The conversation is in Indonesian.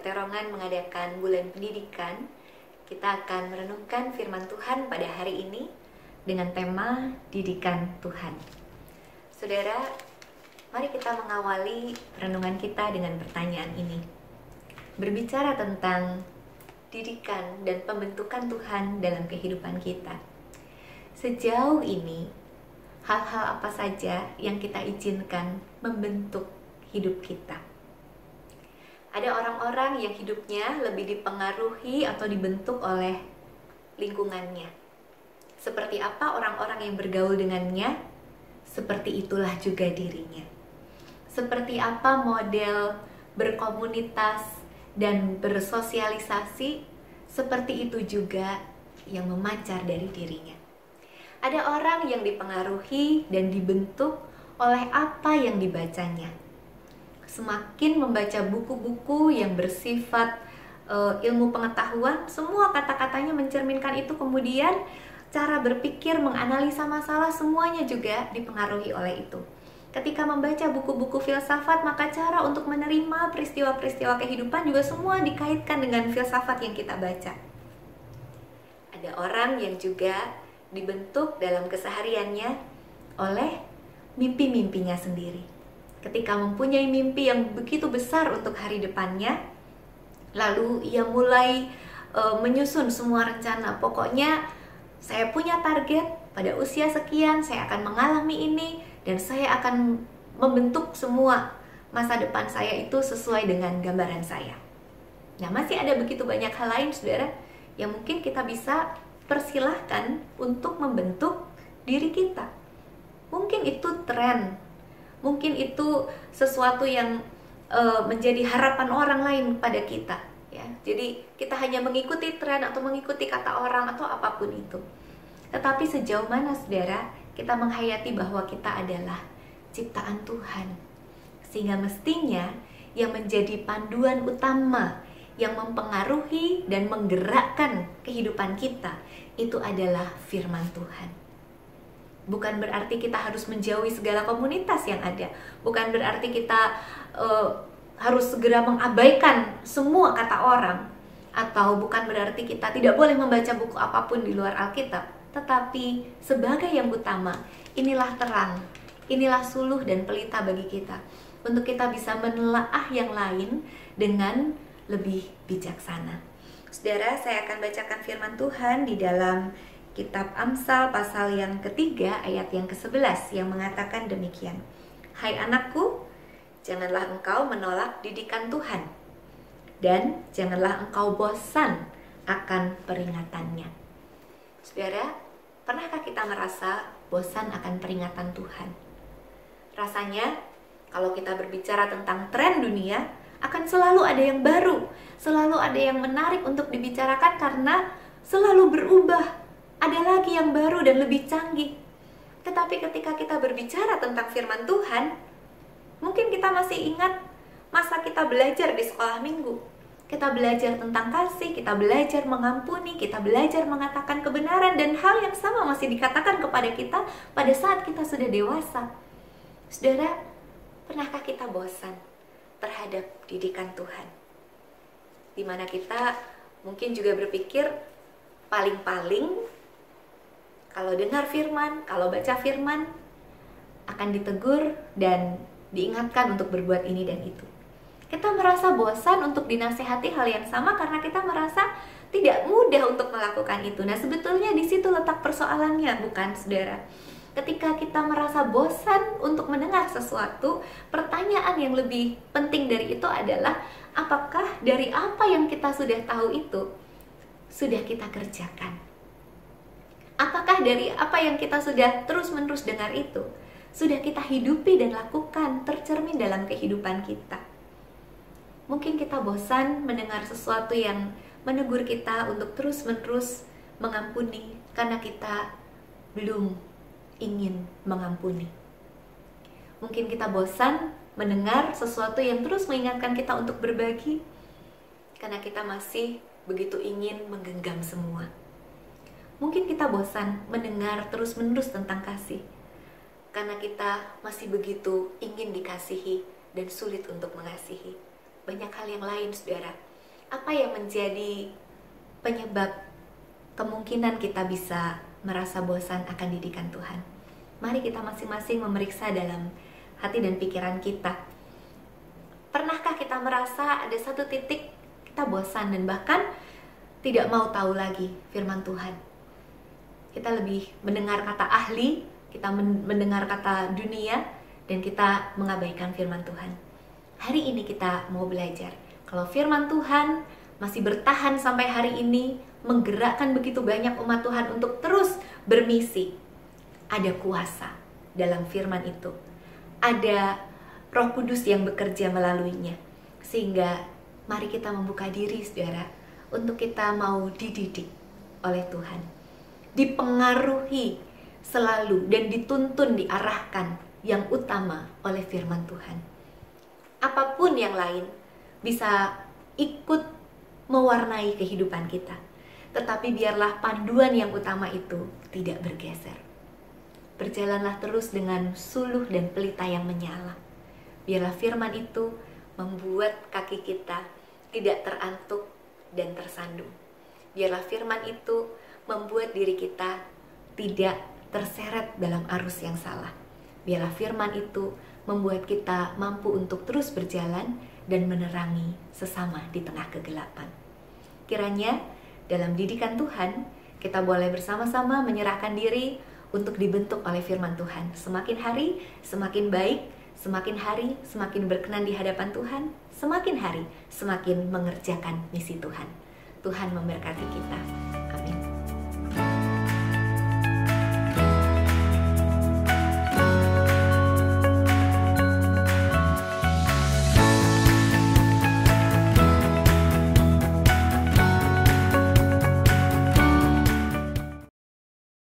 Peterongan mengadakan bulan pendidikan, kita akan merenungkan firman Tuhan pada hari ini dengan tema Didikan Tuhan. Saudara, mari kita mengawali renungan kita dengan pertanyaan ini. Berbicara tentang didikan dan pembentukan Tuhan dalam kehidupan kita. Sejauh ini, hal-hal apa saja yang kita izinkan membentuk hidup kita? Ada orang-orang yang hidupnya lebih dipengaruhi atau dibentuk oleh lingkungannya. Seperti apa orang-orang yang bergaul dengannya, seperti itulah juga dirinya. Seperti apa model berkomunitas dan bersosialisasi, seperti itu juga yang memancar dari dirinya. Ada orang yang dipengaruhi dan dibentuk oleh apa yang dibacanya. Semakin membaca buku-buku yang bersifat ilmu pengetahuan, semua kata-katanya mencerminkan itu, kemudian cara berpikir, menganalisa masalah, semuanya juga dipengaruhi oleh itu. Ketika membaca buku-buku filsafat, maka cara untuk menerima peristiwa-peristiwa kehidupan juga semua dikaitkan dengan filsafat yang kita baca. Ada orang yang juga dibentuk dalam kesehariannya oleh mimpi-mimpinya sendiri. Ketika mempunyai mimpi yang begitu besar untuk hari depannya, lalu ia mulai menyusun semua rencana. Pokoknya saya punya target, pada usia sekian saya akan mengalami ini, dan saya akan membentuk semua masa depan saya itu sesuai dengan gambaran saya. Nah, masih ada begitu banyak hal lain, saudara, yang mungkin kita bisa persilahkan untuk membentuk diri kita. Mungkin itu tren, mungkin itu sesuatu yang menjadi harapan orang lain pada kita, ya. Jadi kita hanya mengikuti tren atau mengikuti kata orang atau apapun itu. Tetapi sejauh mana, saudara, kita menghayati bahwa kita adalah ciptaan Tuhan, sehingga mestinya yang menjadi panduan utama yang mempengaruhi dan menggerakkan kehidupan kita itu adalah firman Tuhan. Bukan berarti kita harus menjauhi segala komunitas yang ada. Bukan berarti kita harus segera mengabaikan semua kata orang. Atau bukan berarti kita tidak boleh membaca buku apapun di luar Alkitab. Tetapi sebagai yang utama, inilah terang, inilah suluh dan pelita bagi kita. Untuk kita bisa menelaah yang lain dengan lebih bijaksana. Saudara, saya akan bacakan firman Tuhan di dalam Kitab Amsal pasal yang ketiga ayat yang ke-11 yang mengatakan demikian. Hai anakku, janganlah engkau menolak didikan Tuhan, dan janganlah engkau bosan akan peringatannya. Saudara, pernahkah kita merasa bosan akan peringatan Tuhan? Rasanya kalau kita berbicara tentang tren dunia, akan selalu ada yang baru, selalu ada yang menarik untuk dibicarakan karena selalu berubah. Ada lagi yang baru dan lebih canggih. Tetapi ketika kita berbicara tentang firman Tuhan, mungkin kita masih ingat masa kita belajar di sekolah minggu. Kita belajar tentang kasih, kita belajar mengampuni, kita belajar mengatakan kebenaran, dan hal yang sama masih dikatakan kepada kita pada saat kita sudah dewasa. Saudara, pernahkah kita bosan terhadap didikan Tuhan? Di mana kita mungkin juga berpikir paling-paling kalau dengar firman, kalau baca firman, akan ditegur dan diingatkan untuk berbuat ini dan itu. Kita merasa bosan untuk dinasehati hal yang sama karena kita merasa tidak mudah untuk melakukan itu. Nah, sebetulnya di situ letak persoalannya, bukan, saudara? Ketika kita merasa bosan untuk mendengar sesuatu, pertanyaan yang lebih penting dari itu adalah, apakah dari apa yang kita sudah tahu itu sudah kita kerjakan? Apakah dari apa yang kita sudah terus-menerus dengar itu sudah kita hidupi dan lakukan, tercermin dalam kehidupan kita? Mungkin kita bosan mendengar sesuatu yang menegur kita untuk terus-menerus mengampuni karena kita belum ingin mengampuni. Mungkin kita bosan mendengar sesuatu yang terus mengingatkan kita untuk berbagi karena kita masih begitu ingin menggenggam semua. Mungkin kita bosan mendengar terus-menerus tentang kasih karena kita masih begitu ingin dikasihi dan sulit untuk mengasihi. Banyak hal yang lain, saudara. Apa yang menjadi penyebab kemungkinan kita bisa merasa bosan akan didikan Tuhan? Mari kita masing-masing memeriksa dalam hati dan pikiran kita. Pernahkah kita merasa ada satu titik kita bosan dan bahkan tidak mau tahu lagi firman Tuhan? Kita lebih mendengar kata ahli, kita mendengar kata dunia, dan kita mengabaikan firman Tuhan. Hari ini kita mau belajar kalau firman Tuhan masih bertahan sampai hari ini, menggerakkan begitu banyak umat Tuhan untuk terus bermisi. Ada kuasa dalam firman itu. Ada Roh Kudus yang bekerja melaluinya. Sehingga mari kita membuka diri, saudara, untuk kita mau dididik oleh Tuhan. Dipengaruhi selalu dan dituntun, diarahkan yang utama oleh firman Tuhan. Apapun yang lain bisa ikut mewarnai kehidupan kita, tetapi biarlah panduan yang utama itu tidak bergeser. Berjalanlah terus dengan suluh dan pelita yang menyala. Biarlah firman itu membuat kaki kita tidak terantuk dan tersandung. Biarlah firman itu membuat diri kita tidak terseret dalam arus yang salah. Biarlah firman itu membuat kita mampu untuk terus berjalan dan menerangi sesama di tengah kegelapan. Kiranya dalam didikan Tuhan, kita boleh bersama-sama menyerahkan diri untuk dibentuk oleh firman Tuhan. Semakin hari, semakin baik, semakin hari, semakin berkenan di hadapan Tuhan, semakin hari, semakin mengerjakan misi Tuhan. Tuhan memberkati kita.